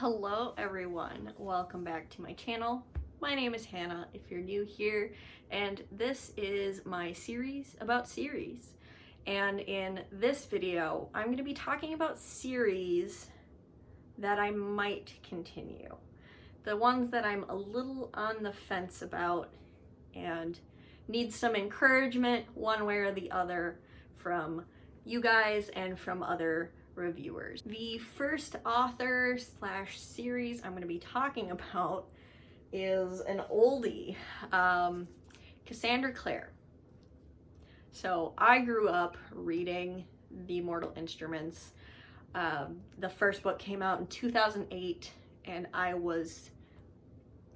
Hello everyone, welcome back to my channel. My name is Hannah if you're new here, and this is my series about series. And in this video, I'm going to be talking about series that I might continue. The ones that I'm a little on the fence about and need some encouragement one way or the other from you guys and from other reviewers. The first author slash series I'm going to be talking about is an oldie, Cassandra Clare. So I grew up reading The Mortal Instruments. The first book came out in 2008 and I was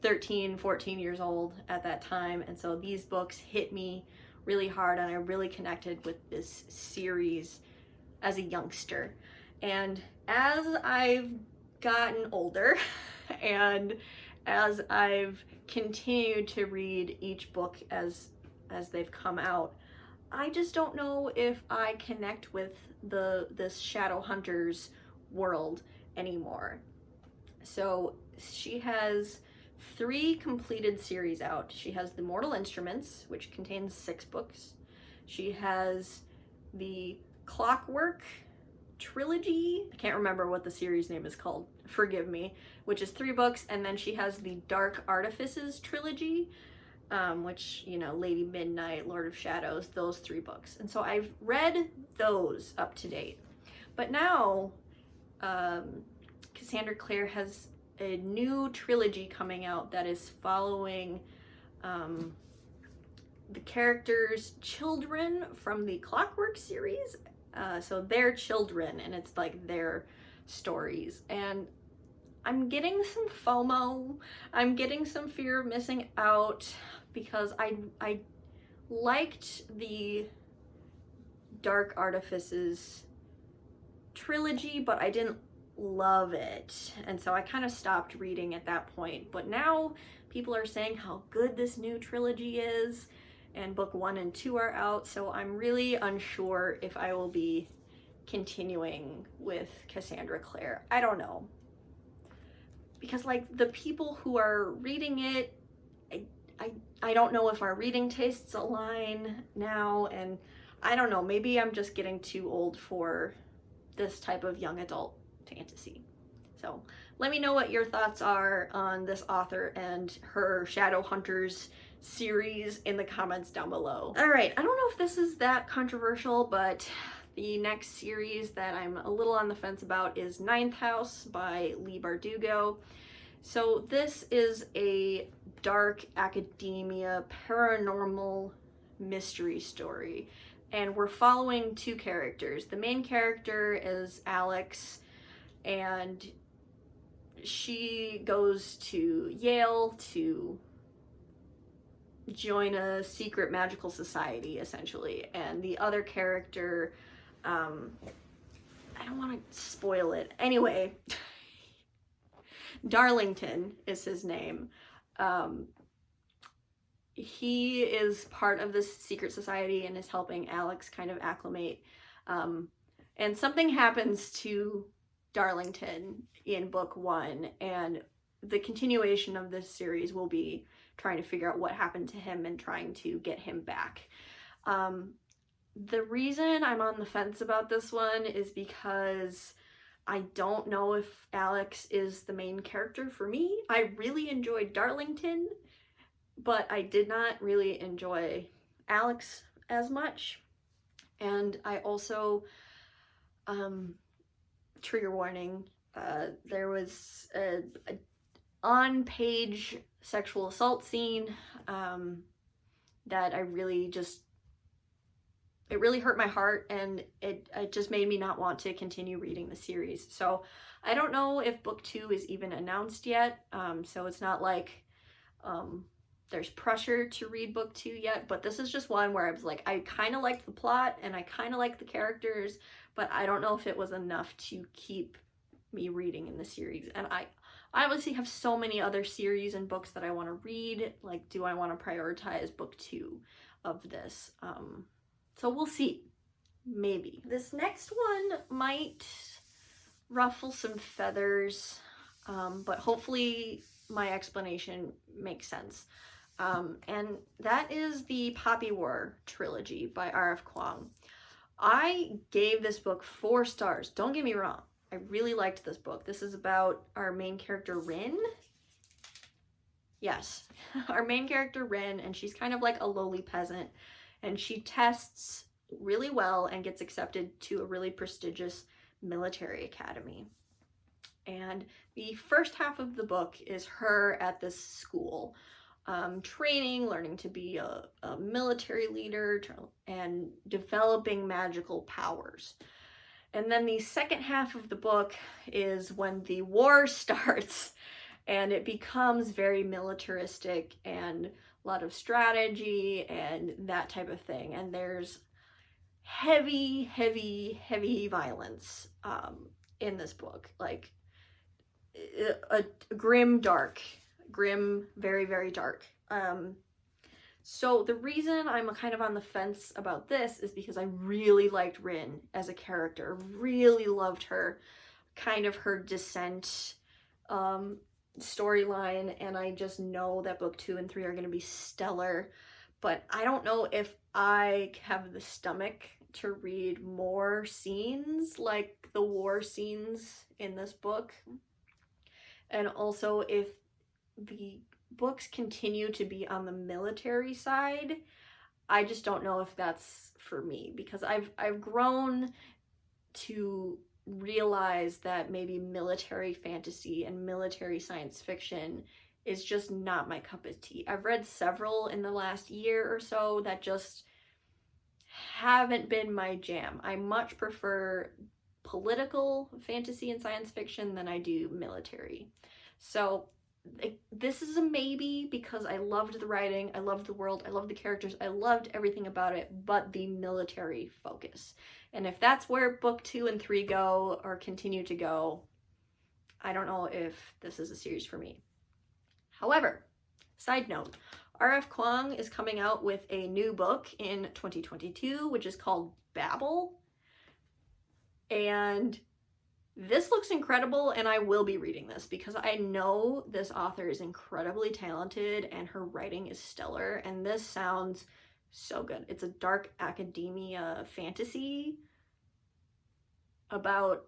13, 14 years old at that time, and so these books hit me really hard and I really connected with this series as a youngster. And as I've gotten older and as I've continued to read each book as they've come out, I just don't know if I connect with this Shadowhunters world anymore. So she has 3 completed series out. She has The Mortal Instruments, which contains 6 books. She has the Clockwork Trilogy, I can't remember what the series name is called, forgive me, which is 3 books, and then she has the Dark Artifices Trilogy, which, you know, Lady Midnight, Lord of Shadows, those 3 books. And so I've read those up to date. But now, Cassandra Clare has a new trilogy coming out that is following the characters' children from the Clockwork series. So their children, and it's like their stories. And I'm getting some FOMO. I'm getting some fear of missing out because I liked the Dark Artifices trilogy, but I didn't love it, and so I kind of stopped reading at that point. But now people are saying how good this new trilogy is, and book 1 and 2 are out, so I'm really unsure if I will be continuing with Cassandra Clare. I don't know, because like the people who are reading it, I don't know if our reading tastes align now, and I don't know, maybe I'm just getting too old for this type of young adult fantasy. So let me know what your thoughts are on this author and her Shadowhunters series in the comments down below. All right, I don't know if this is that controversial, but the next series that I'm a little on the fence about is Ninth House by Leigh Bardugo. So this is a dark academia paranormal mystery story, and we're following 2 characters. The main character is Alex, and she goes to Yale to join a secret magical society, essentially. And the other character, I don't want to spoil it. Anyway, Darlington is his name. He is part of this secret society and is helping Alex kind of acclimate. And something happens to Darlington in book 1, and the continuation of this series will be trying to figure out what happened to him and trying to get him back. The reason I'm on the fence about this one is because I don't know if Alex is the main character for me. I really enjoyed Darlington, but I did not really enjoy Alex as much. And I also, trigger warning, there was a on-page sexual assault scene that I really just, it really hurt my heart, and it just made me not want to continue reading the series. So I don't know if book 2 is even announced yet, so it's not like there's pressure to read book 2 yet, but this is just one where I was like, I kind of liked the plot and I kind of liked the characters, but I don't know if it was enough to keep me reading in the series. And I obviously have so many other series and books that I want to read. Like, do I want to prioritize book 2 of this? So we'll see. Maybe. This next one might ruffle some feathers. but hopefully my explanation makes sense. And that is the Poppy War Trilogy by RFQang. I gave this book 4 stars. Don't get me wrong. I really liked this book. This is about our main character, Rin. Yes, our main character, Rin, and she's kind of like a lowly peasant, and she tests really well and gets accepted to a really prestigious military academy. And the first half of the book is her at this school, training, learning to be a military leader, and developing magical powers. And then the second half of the book is when the war starts, and it becomes very militaristic and a lot of strategy and that type of thing. And there's heavy, heavy, heavy violence in this book. Like a grim, very, very dark. So the reason I'm kind of on the fence about this is because I really liked Rin as a character, really loved her, kind of her descent storyline, and I just know that book 2 and 3 are going to be stellar, but I don't know if I have the stomach to read more scenes like the war scenes in this book, and also if the books continue to be on the military side, I just don't know if that's for me, because I've grown to realize that maybe military fantasy and military science fiction is just not my cup of tea. I've read several in the last year or so that just haven't been my jam. I much prefer political fantasy and science fiction than I do military. So this is a maybe, because I loved the writing, I loved the world, I loved the characters, I loved everything about it, but the military focus. And if that's where book 2 and 3 go, or continue to go, I don't know if this is a series for me. However, side note, RFQang is coming out with a new book in 2022, which is called Babel. And this looks incredible, and I will be reading this because I know this author is incredibly talented and her writing is stellar, and this sounds so good. It's a dark academia fantasy about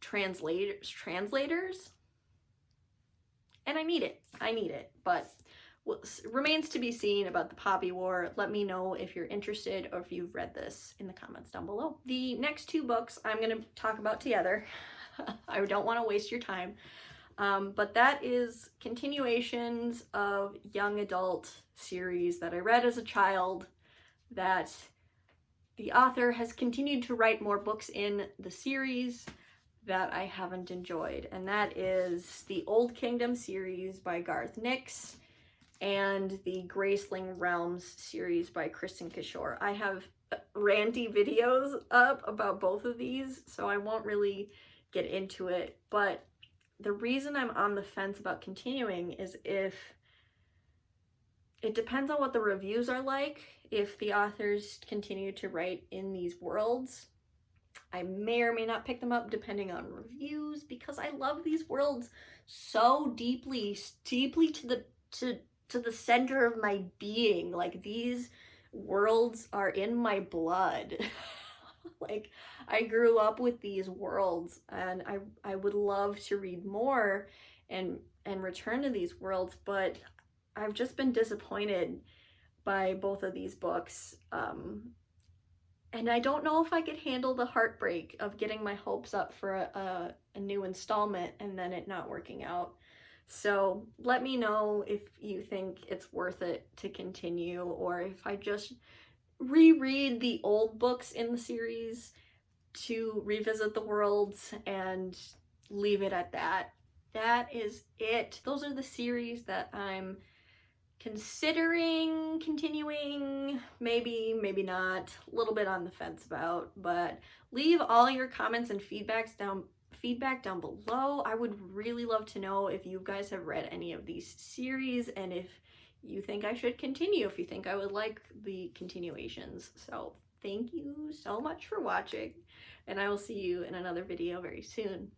translators, and I need it, but remains to be seen about the Poppy War. Let me know if you're interested or if you've read this in the comments down below. The next 2 books I'm going to talk about together. I don't want to waste your time, but that is continuations of young adult series that I read as a child that the author has continued to write more books in the series that I haven't enjoyed, and that is the Old Kingdom series by Garth Nix and the Graceling Realms series by Kristen Kishore. I have ranty videos up about both of these, so I won't really get into it, but the reason I'm on the fence about continuing is if it depends on what the reviews are like. If the authors continue to write in these worlds, I may or may not pick them up depending on reviews, because I love these worlds so deeply to the center of my being. Like, these worlds are in my blood. Like, I grew up with these worlds, and I would love to read more and return to these worlds, but I've just been disappointed by both of these books. And I don't know if I could handle the heartbreak of getting my hopes up for a new installment and then it not working out. So let me know if you think it's worth it to continue, or if I just reread the old books in the series to revisit the worlds and leave it at that. That is it. Those are the series that I'm considering continuing, maybe not, a little bit on the fence about, but leave all your comments and feedback down below. I would really love to know if you guys have read any of these series and if you think I should continue, if you think I would like the continuations. So thank you so much for watching, and I will see you in another video very soon.